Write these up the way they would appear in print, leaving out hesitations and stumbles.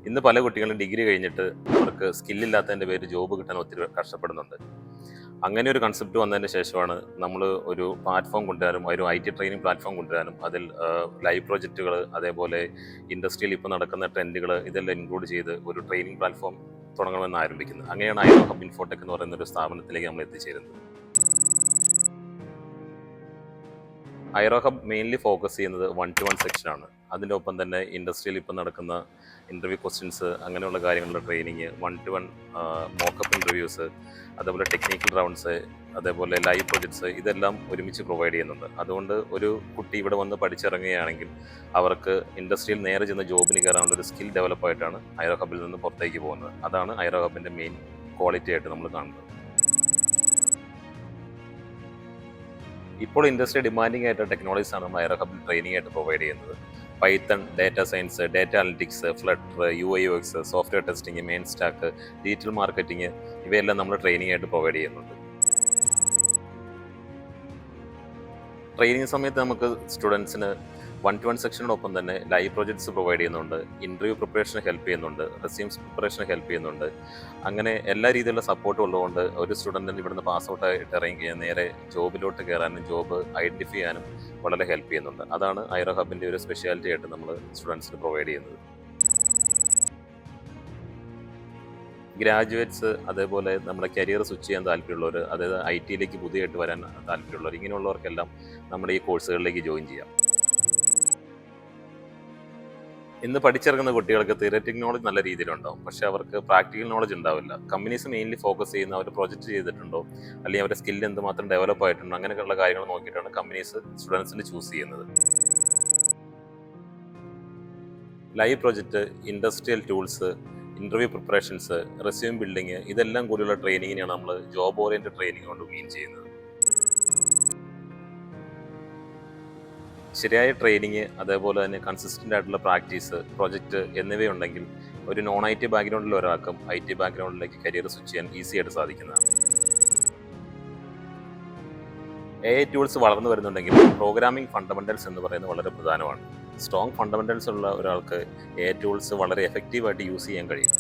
ഇന്ന് പല കുട്ടികളും ഡിഗ്രി കഴിഞ്ഞിട്ട് അവർക്ക് സ്കില്ലില്ലാത്തതിൻ്റെ പേര് ജോബ് കിട്ടാൻ ഒത്തിരി കഷ്ടപ്പെടുന്നുണ്ട്. അങ്ങനെ ഒരു കൺസെപ്റ്റ് വന്നതിന് ശേഷമാണ് നമ്മൾ ഒരു പ്ലാറ്റ്ഫോം കൊണ്ടുവരാനും ഒരു IT ട്രെയിനിങ് പ്ലാറ്റ്ഫോം കൊണ്ടുവരാനും അതിൽ ലൈവ് പ്രോജക്റ്റുകൾ അതേപോലെ ഇൻഡസ്ട്രിയിൽ ഇപ്പോൾ നടക്കുന്ന ട്രെൻഡുകൾ ഇതെല്ലാം ഇൻക്ലൂഡ് ചെയ്ത് ഒരു ട്രെയിനിങ് പ്ലാറ്റ്ഫോം തുടങ്ങണമെന്ന് ആരംഭിക്കുന്നത്. അങ്ങനെയാണ് ഐറോ ഹബ് ഇൻഫോടെക് എന്ന് പറയുന്ന ഒരു സ്ഥാപനത്തിലേക്ക് നമ്മൾ എത്തിച്ചേരുന്നത്. ഐറോ ഹബ് മെയിൻലി ഫോക്കസ് ചെയ്യുന്നത് 1-to-1 സെക്ഷനാണ്. അതിൻ്റെ ഒപ്പം തന്നെ ഇൻഡസ്ട്രിയിൽ ഇപ്പോൾ നടക്കുന്ന ഇൻ്റർവ്യൂ ക്വസ്റ്റ്യൻസ് അങ്ങനെയുള്ള കാര്യങ്ങളുടെ ട്രെയിനിങ്, 1-to-1 മോക്കപ്പ് ഇൻ്റർവ്യൂസ്, അതേപോലെ ടെക്നിക്കൽ റൗണ്ട്സ്, അതേപോലെ ലൈവ് പ്രൊജക്ട്സ് ഇതെല്ലാം ഒരുമിച്ച് പ്രൊവൈഡ് ചെയ്യുന്നുണ്ട്. അതുകൊണ്ട് ഒരു കുട്ടി ഇവിടെ വന്ന് പഠിച്ചിറങ്ങുകയാണെങ്കിൽ അവർക്ക് ഇൻഡസ്ട്രിയിൽ നേരെ ചെന്ന് ജോബിന് കയറാനുള്ള ഒരു സ്കിൽ ഡെവലപ്പായിട്ടാണ് ഐറോ ഹബിൽ നിന്ന് പുറത്തേക്ക് പോകുന്നത്. അതാണ് ഐറോ ഹബിൻ്റെ മെയിൻ ക്വാളിറ്റി ആയിട്ട് നമ്മൾ കാണുന്നത്. ഇപ്പോൾ ഇൻഡസ്ട്രി ഡിമാൻഡിങ് ആയിട്ടുള്ള ടെക്നോളജീസ് ആണ് നമ്മൾ ഐറോ ഹബിൽ ട്രെയിനിങ് ആയിട്ട് പ്രൊവൈഡ് ചെയ്യുന്നത്. Python, data science, data analytics, flutter, UI UX, software testing, main stack, digital marketing ഇവയെല്ലാം നമ്മൾ ട്രെയിനിങ് ആയിട്ട് പ്രൊവൈഡ് ചെയ്യുന്നുണ്ട്. ട്രെയിനിങ് സമയത്ത് നമുക്ക് സ്റ്റുഡൻസിന് 1-to-1 സെക്ഷനോടൊപ്പം തന്നെ ലൈവ് പ്രോജക്ട്സ് പ്രൊവൈഡ് ചെയ്യുന്നുണ്ട്, ഇൻ്റർവ്യൂ പ്രിപ്പറേഷന് ഹെൽപ്പ് ചെയ്യുന്നുണ്ട്, റെസ്യൂംസ് പ്രിപ്പറേഷന് ഹെൽപ്പ് ചെയ്യുന്നുണ്ട്. അങ്ങനെ എല്ലാ രീതിയിലുള്ള സപ്പോർട്ടും ഉള്ളതുകൊണ്ട് ഒരു സ്റ്റുഡൻറ്റിന് ഇവിടുന്ന് പാസ് ഔട്ടായിട്ട് ഇറങ്ങി നേരെ ജോബിലോട്ട് കയറാനും ജോബ് ഐഡൻറ്റിഫൈ ചെയ്യാനും വളരെ ഹെൽപ്പ് ചെയ്യുന്നുണ്ട്. അതാണ് ഐറോ ഹബിൻ്റെ ഒരു സ്പെഷ്യാലിറ്റി ആയിട്ട് നമ്മൾ സ്റ്റുഡൻസിന് പ്രൊവൈഡ് ചെയ്യുന്നത്. ഗ്രാജുവേറ്റ്സ്, അതേപോലെ നമ്മുടെ കരിയർ സ്വിച്ച് ചെയ്യാൻ താല്പര്യമുള്ളവർ, അതായത് IT-യിലേക്ക് പുതിയതായിട്ട് വരാൻ താല്പര്യമുള്ളവർ, ഇങ്ങനെയുള്ളവർക്കെല്ലാം നമ്മുടെ ഈ കോഴ്സുകളിലേക്ക് ജോയിൻ ചെയ്യാം. ഇന്ന് പഠിച്ചിറങ്ങുന്ന കുട്ടികൾക്ക് തിയററ്റിക് നോളജ് നല്ല രീതിയിലുണ്ടാവും, പക്ഷെ അവർക്ക് പ്രാക്ടിക്കൽ നോളജ് ഉണ്ടാവില്ല. കമ്പനീസ് മെയിൻലി ഫോക്കസ് ചെയ്യുന്ന അവർ പ്രൊജക്റ്റ് ചെയ്തിട്ടുണ്ടോ അല്ലെങ്കിൽ അവരുടെ സ്കില്ല് എന്തുമാത്രം ഡെവലപ്പ് ആയിട്ടുണ്ടോ അങ്ങനെയൊക്കെയുള്ള കാര്യങ്ങൾ നോക്കിയിട്ടാണ് കമ്പനീസ് സ്റ്റുഡൻസിന് ചൂസ് ചെയ്യുന്നത്. Live project, industrial tools, interview preparations, resume building ഇതെല്ലാം കൂടിയുള്ള ട്രെയിനിങ്ങിനെയാണ് നമ്മൾ ജോബ് ഓറിയൻറ്റഡ് ട്രെയിനിങ് കൊണ്ട് മീൻ ചെയ്യുന്നത്. ശരിയായ ട്രെയിനിങ്, അതേപോലെ തന്നെ കൺസിസ്റ്റൻ്റ് ആയിട്ടുള്ള പ്രാക്ടീസ്, പ്രൊജക്റ്റ് എന്നിവയുണ്ടെങ്കിൽ ഒരു നോൺ IT ബാക്ക്ഗ്രൗണ്ടിൽ ഒരാൾക്കും IT ബാക്ക്ഗ്രൗണ്ടിലേക്ക് കരിയർ സ്വിച്ച് ചെയ്യാൻ ഈസി ആയിട്ട് സാധിക്കുന്നതാണ്. AI ടൂൾസ് വളർന്നു വരുന്നുണ്ടെങ്കിൽ പ്രോഗ്രാമിംഗ് ഫണ്ടമെൻ്റൽസ് എന്ന് പറയുന്നത് വളരെ പ്രധാനമാണ്. സ്ട്രോങ് ഫണ്ടമെൻ്റൽസ് ഉള്ള ഒരാൾക്ക് AI ടൂൾസ് വളരെ എഫക്റ്റീവായിട്ട് യൂസ് ചെയ്യാൻ കഴിയും.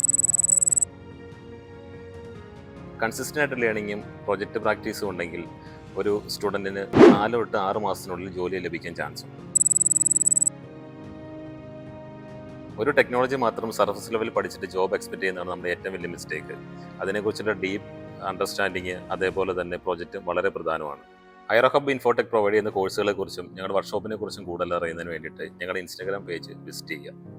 കൺസിസ്റ്റൻ്റ് ആയിട്ട് ലേണിങ്ങും പ്രൊജക്റ്റ് പ്രാക്ടീസും ഉണ്ടെങ്കിൽ ഒരു സ്റ്റുഡൻറ്റിന് 4 തൊട്ട് 6 മാസത്തിനുള്ളിൽ ജോലി ലഭിക്കാൻ ചാൻസ് ഉണ്ട്. ഒരു ടെക്നോളജി മാത്രം സർഫസ് ലെവൽ പഠിച്ചിട്ട് ജോബ് എക്സ്പെക്ട് ചെയ്യുന്നതാണ് നമ്മുടെ ഏറ്റവും വലിയ മിസ്റ്റേക്ക്. അതിനെക്കുറിച്ചുള്ള ഡീപ്പ് അണ്ടർസ്റ്റാൻഡിങ്, അതേപോലെ തന്നെ പ്രൊജക്റ്റ് വളരെ പ്രധാനമാണ്. ഐറോ ഹബ് ഇൻഫോടെക് പ്രൊവൈഡ് ചെയ്യുന്ന കോഴ്സുകളെക്കുറിച്ചും ഞങ്ങളുടെ വർക്ക്ഷോപ്പിനെ കുറിച്ചും കൂടുതൽ അറിയുന്നതിന് വേണ്ടിയിട്ട് ഞങ്ങളുടെ Instagram പേജ് വിസിറ്റ് ചെയ്യുക.